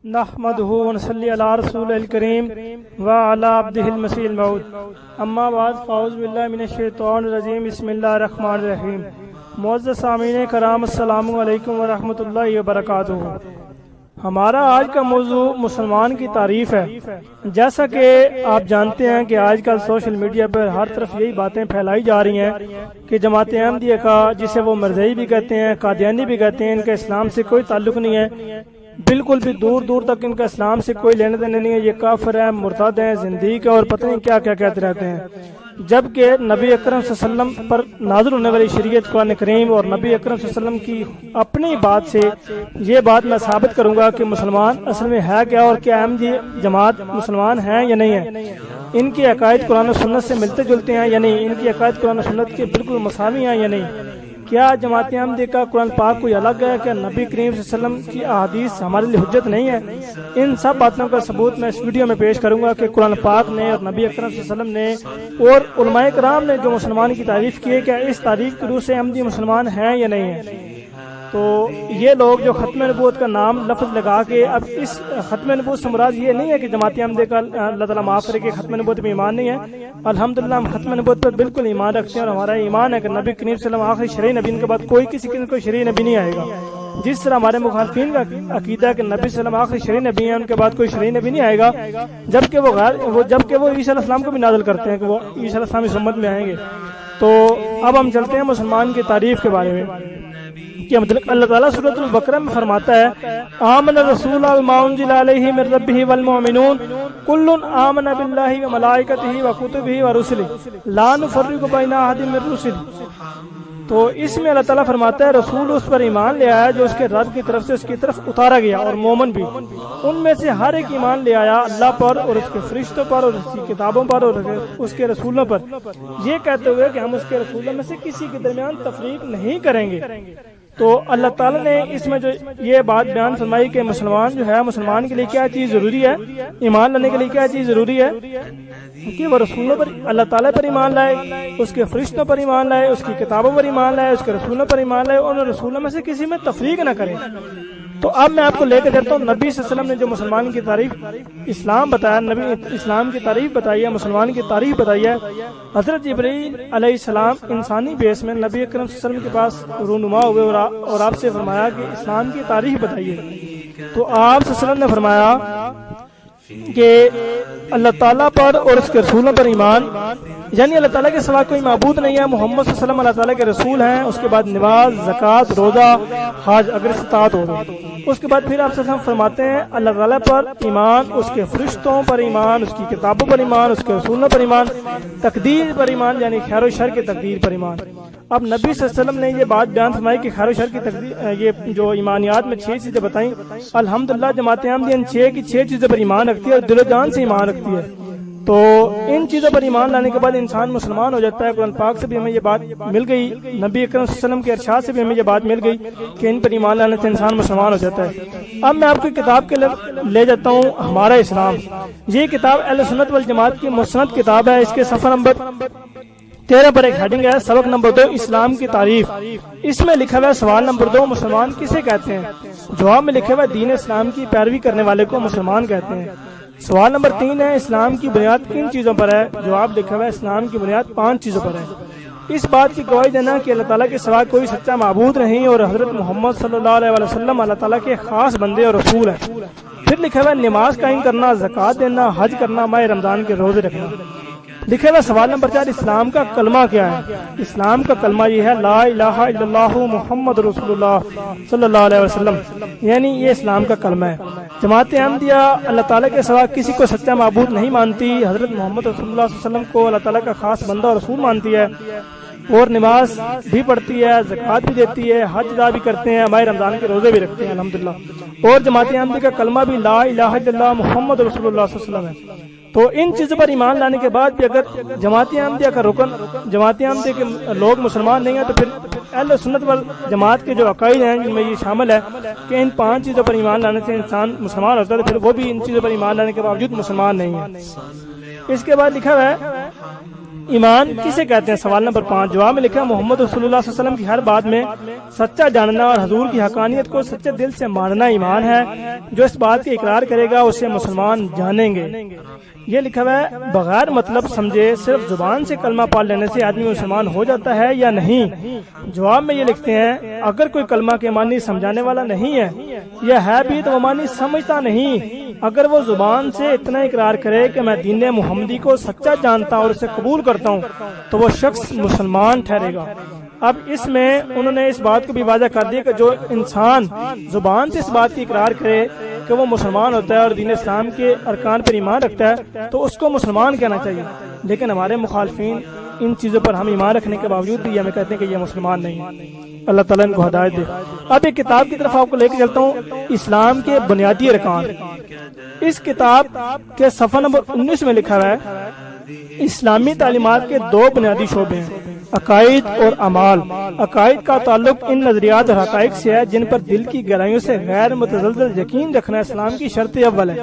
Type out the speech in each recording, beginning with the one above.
نحمده ونصلي على رسوله الكريم وعلى عبده المسيح الموعود اما بعد فاعوذ باللہ من الشیطان الرجیم بسم اللہ الرحمن الرحیم۔ معزز سامعین کرام السلام علیکم ورحمۃ اللہ وبرکاتہ۔ ہمارا آج کا موضوع مسلمان کی تعریف ہے۔ جیسا کہ آپ جانتے ہیں کہ آج کل سوشل میڈیا پر ہر طرف یہی باتیں پھیلائی جا رہی ہیں کہ جماعت احمدیہ کا، جسے وہ مرزئی بھی کہتے ہیں، قادیانی بھی کہتے ہیں، ان کا اسلام سے کوئی تعلق نہیں ہے، بالکل بھی دور دور تک ان کا اسلام سے کوئی لینے دینے نہیں ہے، یہ کافر ہیں، مرتد ہیں، زندیق ہے اور پتہ نہیں کیا کیا کہتے رہتے ہیں۔ جبکہ نبی اکرم صلی اللہ علیہ وسلم پر نازل ہونے والی شریعت قرآن کریم اور نبی اکرم صلی اللہ علیہ وسلم کی اپنی بات سے یہ بات میں ثابت کروں گا کہ مسلمان اصل میں ہے کیا، اور کیا احمدی جماعت مسلمان ہیں یا نہیں ہے، ان کے عقائد قرآن و سنت سے ملتے جلتے ہیں یا نہیں، ان کی عقائد قرآن و سنت کے بالکل مساوی ہیں یا نہیں، کیا جماعت احمدیہ کا قرآن پاک کوئی الگ ہے، کیا نبی کریم صلی اللہ علیہ وسلم کی احادیث ہمارے لیے حجت نہیں ہے۔ ان سب باتوں کا ثبوت میں اس ویڈیو میں پیش کروں گا کہ قرآن پاک نے اور نبی اکرم صلی اللہ علیہ وسلم نے اور علماء کرام نے جو مسلمان کی تعریف کی ہے، کیا اس تعریف کی روح سے احمدی مسلمان ہیں یا نہیں ہیں۔ تو یہ لوگ جو ختم نبوت کا نام لفظ لگا کے، اب اس ختم نبوت سے مراد یہ نہیں ہے کہ جماعت احمدیہ کا اللہ تعالیٰ معاف کرے کہ ختم نبوت میں ایمان نہیں ہے۔ الحمدللہ ہم ختم نبوت پر بالکل ایمان رکھتے ہیں، اور ہمارا ایمان ہے کہ نبی کریم صلی اللہ علیہ وسلم آخری شرعی نبی، ان کے بعد کوئی کسی کوئی شرعی نبی نہیں آئے گا۔ جس طرح ہمارے مخالفین کا عقیدہ ہے کہ نبی صلی اللہ علیہ وسلم آخری شرعی نبی ہیں، ان کے بعد کوئی شرعی نبی نہیں آئے گا، جبکہ وہ عیسیٰ علیہ السلام کو بھی نازل کرتے ہیں کہ وہ عیسیٰ علیہ السلام اس امت میں آئیں گے۔ تو اب ہم چلتے ہیں مسلمان کی تعریف کے بارے میں کہ مطلب اللہ تعالیٰ سورۃ البقرہ میں فرماتا ہے آمن الرسول بما انزل علیہ من ربہ والمؤمنون کل آمن باللہ وملائکتہ وکتبہ ورسلہ لا نفرق بین احد من رسلہ۔ تو اس میں اللہ تعالیٰ فرماتا ہے رسول اس پر ایمان لے آیا جو اس کے رب کی طرف سے اس کی طرف اتارا گیا، اور مومن بھی ان میں سے ہر ایک ایمان لے آیا اللہ پر اور اس کے فرشتوں پر اور اس کی کتابوں پر اور اس کے رسولوں پر، یہ کہتے ہوئے کہ ہم اس کے رسولوں میں سے کسی کے درمیان تفریق نہیں کریں گے۔ تو اللہ تعالیٰ نے اس میں جو یہ بات بیان فرمائی کہ مسلمان جو ہے، مسلمان کے لیے کیا چیز ضروری ہے، ایمان لانے کے لیے کیا چیز ضروری ہے کہ وہ رسولوں پر، اللہ تعالیٰ پر ایمان لائے، اس کے فرشتوں پر ایمان لائے، اس کی کتابوں پر ایمان لائے، اس کے رسولوں پر ایمان لائے، اور رسولوں میں سے کسی میں تفریق نہ کرے۔ تو اب میں آپ کو لے کے چلتا ہوں نبی صلی اللہ علیہ وسلم نے جو مسلمان کی تعریف اسلام بتایا، نبی اسلام کی تعریف بتائی ہے، مسلمان کی تعریف بتائی ہے۔ حضرت جبرائیل علیہ السلام انسانی بیس میں نبی اکرم صلی اللہ علیہ وسلم کے پاس رونما ہوئے اور آپ سے فرمایا کہ اسلام کی تعریف بتائیے۔ تو آپ صلی اللہ علیہ وسلم نے فرمایا کہ اللہ تعالیٰ پر اور اس کے رسولوں پر ایمان، یعنی اللہ تعالیٰ کے سوا کوئی معبود نہیں ہے، محمد صلی اللہ علیہ وسلم اللہ تعالیٰ کے رسول ہیں، اس کے بعد نماز، زکوٰۃ، روزہ، حج اگر استطاعت ہو۔ اس کے بعد پھر آپ صلی اللہ علیہ وسلم فرماتے ہیں اللہ تعالیٰ پر ایمان، اس کے فرشتوں پر ایمان، اس کی کتابوں پر ایمان، اس کے رسولوں پر ایمان، تقدیر پر ایمان، یعنی خیر و شر کی تقدیر پر ایمان۔ اب نبی صلی اللہ علیہ وسلم نے یہ بات بیان فرمائی کہ خیر و شر کی تقدیر، یہ جو ایمانیات میں 6 چیزیں بتائیں، الحمدللہ جماعت احمدیہ ان 6 کی 6 چیزوں پر ایمان رکھتی ہے اور دل و جان سے ایمان رکھتی ہے۔ تو ان چیزوں پر ایمان لانے کے بعد انسان مسلمان ہو جاتا ہے۔ قرآن پاک سے بھی ہمیں یہ بات مل گئی، نبی اکرم صلی اللہ علیہ وسلم کے ارشاد سے بھی ہمیں یہ بات مل گئی کہ ان پر ایمان لانے سے انسان مسلمان ہو جاتا ہے۔ اب میں آپ کو کتاب کے لے جاتا ہوں ہمارا اسلام۔ یہ کتاب اہل سنت والجماعت کی مستند کتاب ہے۔ اس کے صفحہ نمبر 13 پر ایک ہیڈنگ ہے سبق نمبر 2 اسلام کی تعریف۔ اس میں لکھا ہوا ہے سوال نمبر 2 مسلمان کسے کہتے ہیں؟ جواب میں لکھا ہوا ہے دین اسلام کی پیروی کرنے والے کو مسلمان کہتے ہیں۔ سوال نمبر 3 ہے اسلام کی بنیاد کن چیزوں پر ہے؟ جواب لکھا ہوا ہے اسلام کی بنیاد 5 چیزوں پر ہے۔ اس بات کی گواہی دینا کہ اللہ تعالیٰ کے سوا کوئی سچا معبود نہیں اور حضرت محمد صلی اللہ علیہ وسلم اللہ تعالیٰ کے خاص بندے اور رسول ہیں۔ پھر لکھا ہوا ہے نماز قائم کرنا، زکوٰۃ دینا، حج کرنا، ماہ رمضان کے روزے رکھنا۔ لکھا ہوا سوال نمبر 4 اسلام کا کلمہ کیا ہے؟ اسلام کا کلمہ یہ ہے لا الہ الا اللہ محمد رسول اللہ صلی اللہ علیہ وسلم، یعنی یہ اسلام کا کلمہ ہے۔ جماعت احمدیہ اللہ تعالیٰ کے سوا کسی کو سچا معبود نہیں مانتی، حضرت محمد رسول اللہ صلی اللہ علیہ وسلم کو اللہ تعالیٰ کا خاص بندہ اور رسول مانتی ہے، اور نماز بھی پڑھتی ہے، زکوٰۃ بھی دیتی ہے، حج ادا بھی کرتے ہیں، ماہ رمضان کے روزے بھی رکھتے ہیں الحمدللہ۔ اور جماعت احمدیہ کا کلمہ بھی لا الہ الا اللہ محمد رسول اللہ صلی اللہ علیہ وسلم ہے۔ تو ان چیزوں پر ایمان لانے کے بعد بھی اگر جماعت احمدیہ کا رکن، جماعت احمدیہ کے لوگ مسلمان نہیں ہیں، تو پھر اہل سنت والجماعت کے جو عقائد ہیں جن میں یہ شامل ہے کہ ان 5 چیزوں پر ایمان لانے سے انسان مسلمان ہوتا ہے، تو پھر وہ بھی ان چیزوں پر ایمان لانے کے باوجود مسلمان نہیں ہے۔ اس کے بعد لکھا ہوا ہے ایمان کسے کہتے ہیں؟ سوال نمبر 5 جواب میں لکھا محمد رسول اللہ صلی اللہ علیہ وسلم کی ہر بات میں سچا جاننا اور حضور کی حقانیت کو سچے دل سے ماننا ایمان ہے۔ جو اس بات کی اقرار کرے گا اسے مسلمان جانیں گے۔ یہ لکھا ہوا ہے بغیر مطلب سمجھے صرف زبان سے کلمہ پڑھ لینے سے آدمی مسلمان ہو جاتا ہے یا نہیں؟ جواب میں یہ لکھتے ہیں اگر کوئی کلمہ کے معنی سمجھانے والا نہیں ہے یا ہے بھی تو وہ معنی سمجھتا نہیں۔ اگر وہ زبان سے اتنا اقرار کرے کہ میں دین محمدی کو سچا جانتا اور اسے قبول کرتا ہوں تو وہ شخص مسلمان ٹھہرے گا۔ اب اس میں انہوں نے اس بات کو بھی واضح کر دیا کہ جو انسان زبان سے اس بات کی اقرار کرے کہ وہ مسلمان ہوتا ہے اور دین اسلام کے ارکان پر ایمان رکھتا ہے تو اس کو مسلمان کہنا چاہیے، لیکن ہمارے مخالفین ان چیزوں پر ہم ایمان رکھنے کے باوجود بھی ہمیں کہتے ہیں کہ یہ مسلمان نہیں ہے۔ اللہ تعالیٰ ان کو ہدایت دے۔ اب ایک کتاب کی طرف آپ کو لے کے چلتا ہوں، اسلام کے بنیادی ارکان۔ اس کتاب کے صفحہ نمبر 19 میں لکھا ہوا ہے اسلامی تعلیمات کے 2 بنیادی شعبے ہیں، عقائد اور اعمال۔ عقائد کا تعلق ان نظریات اور حقائق سے ہے جن پر دل کی گہرائیوں سے غیر متزلزل یقین رکھنا اسلام کی شرط اول ہے۔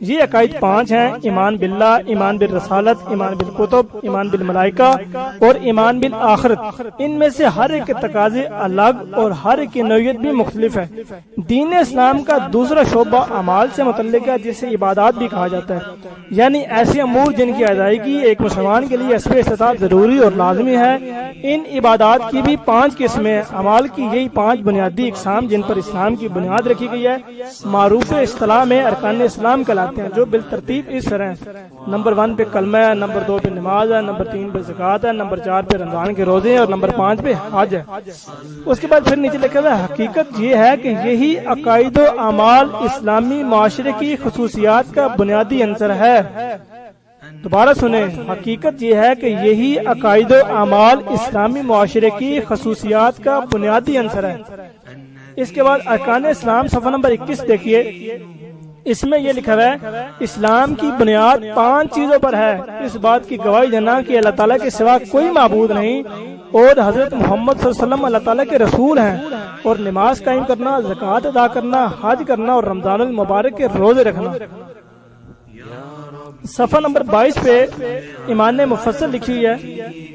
یہ عقائد 5 ہیں: ایمان باللہ، ایمان بالرسالت، ایمان بالکتب، ایمان بالملائکہ اور ایمان بالآخرت۔ ان میں سے ہر ایک کے تقاضے الگ اور ہر ایک کی نوعیت بھی مختلف ہے۔ دین اسلام کا دوسرا شعبہ اعمال سے متعلق ہے جسے عبادات بھی کہا جاتا ہے، یعنی ایسے امور جن کی ادائیگی ایک مسلمان کے لیے حسب استطاعت ضروری اور لازمی ہے۔ ان عبادات کی بھی 5 قسمیں، اعمال کی یہی 5 بنیادی اقسام جن پر اسلام کی بنیاد رکھی گئی ہے معروف اصطلاح میں ارکان اسلام کہلاتے ہیں، جو بالترتیب اس طرح ہیں: نمبر 1 پہ کلمہ ہے، نمبر 2 پہ نماز ہے، نمبر 3 پہ زکوٰۃ ہے، نمبر 4 پہ رمضان کے روزے ہیں اور نمبر 5 پہ حج ہے۔ اس کے بعد پھر نیچے لکھا ہے حقیقت یہ ہے کہ یہی عقائد و اعمال اسلامی معاشرے کی خصوصیات کا بنیادی عنصر ہے۔ دوبارہ سنیں، حقیقت یہ ہے کہ یہی عقائد و اعمال اسلامی معاشرے کی خصوصیات کا بنیادی عنصر ہے۔ اس کے بعد ارکان اسلام صفحہ نمبر 21 دیکھیے، اس میں یہ لکھا ہے اسلام کی بنیاد 5 چیزوں پر ہے: اس بات کی گواہی دینا کہ اللہ تعالیٰ کے سوا کوئی معبود نہیں اور حضرت محمد صلی اللہ علیہ وسلم اللہ تعالیٰ کے رسول ہیں، اور نماز قائم کرنا، زکوٰۃ ادا کرنا، حج کرنا اور رمضان المبارک کے روزے رکھنا۔ صفحہ نمبر 22 پہ ایمان مفصل لکھی ہے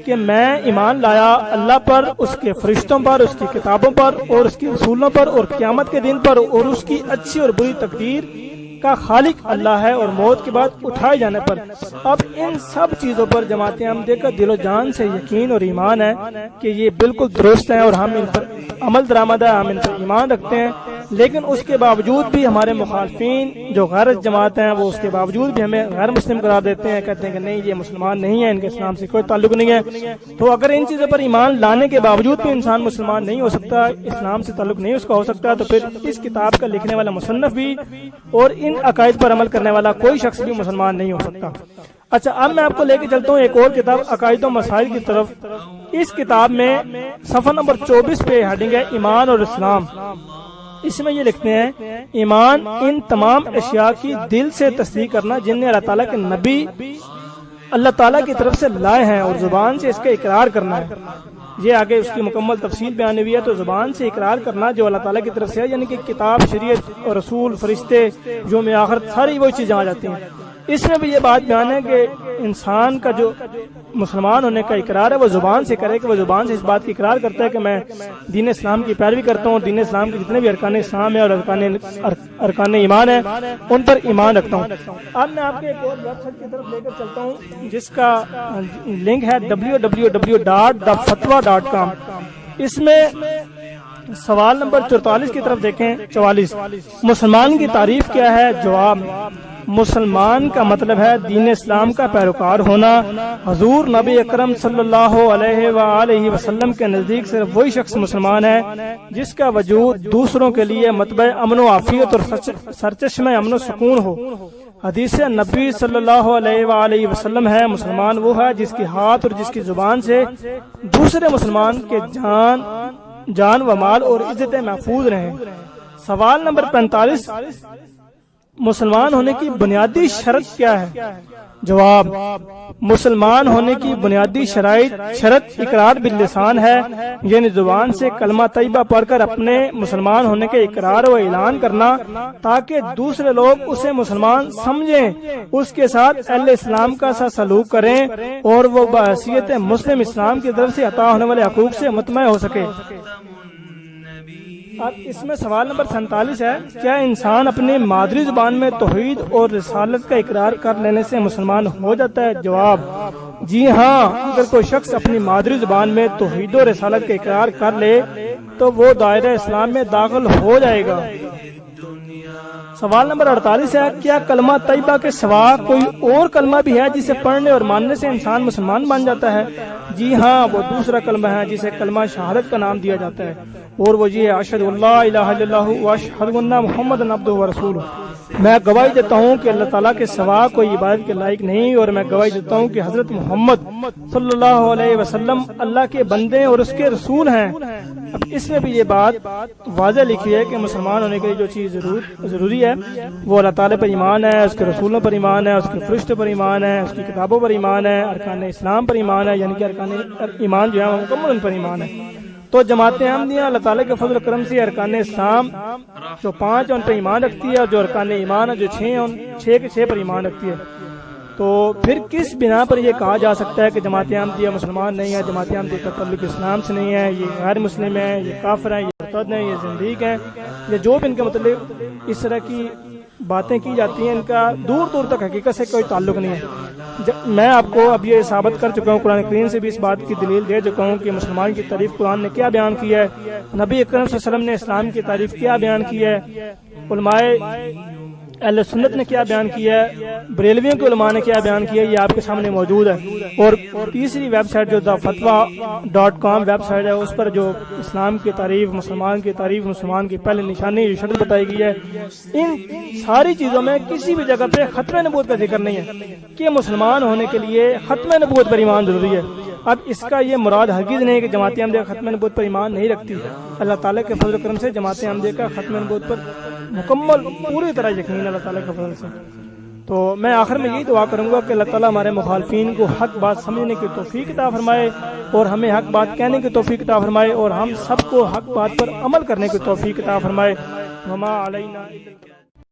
کہ میں ایمان لایا اللہ پر، اس کے فرشتوں پر، اس کی کتابوں پر اور اس کی رسولوں پر اور قیامت کے دن پر اور اس کی اچھی اور بری تقدیر کا خالق اللہ ہے اور موت کے بعد اٹھائے جانے پر۔ اب ان سب چیزوں پر جماعت احمدیہ کا دل و جان سے یقین اور ایمان ہے کہ یہ بالکل درست ہیں اور ہم ان پر عمل درآمد ہے، ہم ان پر ایمان رکھتے ہیں، لیکن اس کے باوجود بھی ہمارے مخالفین جو غیر جماعت ہیں وہ اس کے باوجود بھی ہمیں غیر مسلم قرار دیتے ہیں، کہتے ہیں کہ نہیں یہ مسلمان نہیں ہے، ان کے اسلام سے کوئی تعلق نہیں ہے۔ تو اگر ان چیزوں پر ایمان لانے کے باوجود بھی انسان مسلمان نہیں ہو سکتا، اسلام سے تعلق نہیں اس کا ہو سکتا، تو پھر اس کتاب کا لکھنے والا مصنف بھی اور ان عقائد پر عمل کرنے والا کوئی شخص بھی مسلمان نہیں ہو سکتا۔ اچھا، اب میں آپ کو لے کے چلتا ہوں ایک اور کتاب عقائد و مسائل کی طرف۔ اس کتاب میں صفحہ نمبر 24 پہ ہیڈنگ ہے ایمان اور اسلام۔ اس میں یہ لکھتے ہیں ایمان ان تمام اشیاء کی دل سے تصدیق کرنا جنہیں اللہ تعالیٰ کے نبی اللہ تعالیٰ کی طرف سے لائے ہیں اور زبان سے اس کا اقرار کرنا ہے۔ یہ آگے اس کی مکمل تفصیل بیان ہوئی ہے۔ تو زبان سے اقرار کرنا جو اللہ تعالیٰ کی طرف سے ہے، یعنی کہ کتاب، شریعت اور رسول، فرشتے، یوم آخرت، ساری وہ چیزیں آ جاتی ہیں۔ اس میں بھی یہ بات بیان ہے کہ انسان کا جو مسلمان ہونے کا اقرار ہے وہ زبان سے کرے، کہ وہ زبان سے اس بات کی اقرار کرتا ہے کہ میں دین اسلام کی پیروی کرتا ہوں، دین اسلام کے جتنے بھی ارکان اسلام ہے اور ارکان ایمان ہے ان پر ایمان رکھتا ہوں۔ اب میں آپ کے ایک اور ویب سائٹ کی طرف لے کر چلتا ہوں جس کا لنک ہے www.thefatwa.com۔ اس میں سوال نمبر 44 کی طرف دیکھیں۔ 44 مسلمان کی تعریف کیا ہے؟ جواب مسلمان کا مطلب ہے دین اسلام کا پیروکار ہونا۔ حضور نبی اکرم صلی اللہ علیہ وآلہ وسلم کے نزدیک صرف وہی شخص مسلمان ہے جس کا وجود دوسروں کے لیے متبع امن و عافیت اور سرچشمہ امن و سکون ہو۔ حدیث نبی صلی اللہ علیہ وآلہ وسلم ہے مسلمان وہ ہے جس کے ہاتھ اور جس کی زبان سے دوسرے مسلمان کے جان و مال اور عزتیں محفوظ رہیں۔ سوال نمبر 45 مسلمان ہونے کی بنیادی شرط کیا ہے؟ جواب، مسلمان ہونے کی بنیادی شرط اقرار باللسان ہے، یعنی زبان سے کلمہ طیبہ پڑھ کر اپنے مسلمان ہونے کے اقرار و اعلان کرنا، تاکہ دوسرے لوگ اسے مسلمان سمجھیں، اس کے ساتھ اہل اسلام کا سا سلوک کریں اور وہ بحیثیت مسلم اسلام کی طرف سے عطا ہونے والے حقوق سے مطمئن ہو سکے۔ اب اس میں سوال نمبر 47 ہے، کیا انسان اپنی مادری زبان میں توحید اور رسالت کا اقرار کر لینے سے مسلمان ہو جاتا ہے؟ جواب، جی ہاں، اگر کوئی شخص اپنی مادری زبان میں توحید اور رسالت کا اقرار کر لے تو وہ دائرہ اسلام میں داخل ہو جائے گا۔ سوال نمبر 48 ہے، کیا کلمہ طیبہ کے سوا کوئی اور کلمہ بھی ہے جسے پڑھنے اور ماننے سے انسان مسلمان بن جاتا ہے؟ جی ہاں، وہ دوسرا کلمہ ہے جسے کلمہ شہادت کا نام دیا جاتا ہے، اور وہ یہ ہے، اشہد اللہ الہ الا اللہ واشہد ان محمدًا عبدہ ورسولہ۔ میں گواہی دیتا ہوں کہ اللہ تعالیٰ کے سوا کوئی عبادت کے لائق نہیں، اور میں گواہی دیتا ہوں کہ حضرت محمد صلی اللہ علیہ وسلم اللہ کے بندے اور اس کے رسول ہیں۔ اب اس میں بھی یہ بات واضح لکھی ہے کہ مسلمان ہونے کے لیے جو چیز ضروری ہے وہ اللہ تعالیٰ پر ایمان ہے، اس کے رسولوں پر ایمان ہے، اس کے فرشتوں پر ایمان ہے، اس کی کتابوں پر ایمان ہے، ارکان اسلام پر ایمان ہے، یعنی کہ ارکان ایمان جو ہے وہ مکمل ان پر ایمان ہے۔ تو جماعت احمدیہ اللہ تعالیٰ کے فضل و کرم سے ارکان اسلام جو 5 ان پر ایمان رکھتی ہے، اور جو ارکان ایمان ہے جو 6 کے 6 پر ایمان رکھتی ہے۔ تو پھر کس بنا پر یہ کہا جا سکتا ہے کہ جماعت احمدیہ مسلمان نہیں ہے، جماعت احمدیہ کا تعلق اسلام سے نہیں ہے، یہ غیر مسلم ہے، یہ کافر ہیں، یہ مرتد ہیں، یہ زندیق ہیں، یا جو بھی ان کے متعلق اس طرح کی باتیں کی جاتی ہیں، ان کا دور دور تک حقیقت سے کوئی تعلق نہیں ہے۔ میں آپ کو اب یہ ثابت کر چکا ہوں، قرآن کریم سے بھی اس بات کی دلیل دے چکا ہوں کہ مسلمان کی تعریف قرآن نے کیا بیان کی ہے، نبی اکرم صلی اللہ علیہ وسلم نے اسلام کی تعریف کیا بیان کی ہے، علماء اہل سنت نے کیا بیان کیا ہے، بریلویوں کے علماء نے کیا بیان کیا ہے، یہ آپ کے سامنے موجود ہے۔ اور تیسری ویب سائٹ جو dafatwa.com ویب سائٹ ہے، اس پر جو اسلام کی تعریف، مسلمان کی تعریف، مسلمان کی پہلے نشانی جو شکل بتائی گئی ہے، ان ساری چیزوں میں کسی بھی جگہ پہ ختم نبوت کا ذکر نہیں ہے کہ مسلمان ہونے کے لیے ختم نبوت پر ایمان ضروری ہے۔ اب اس کا یہ مراد ہرگز نہیں کہ جماعت احمدیہ ختم نبوت پر ایمان نہیں رکھتی۔ اللہ تعالیٰ کے فضل و کرم سے جماعت احمدیہ کا ختم نبوت پر مکمل پوری طرح یقین اللہ تعالیٰ کے فضل سے۔ تو میں آخر میں یہی دعا کروں گا کہ اللہ تعالیٰ ہمارے مخالفین کو حق بات سمجھنے کی توفیق عطا فرمائے، اور ہمیں حق بات کہنے کی توفیق عطا فرمائے، اور ہم سب کو حق بات پر عمل کرنے کی توفیق عطا فرمائے۔ وما علینا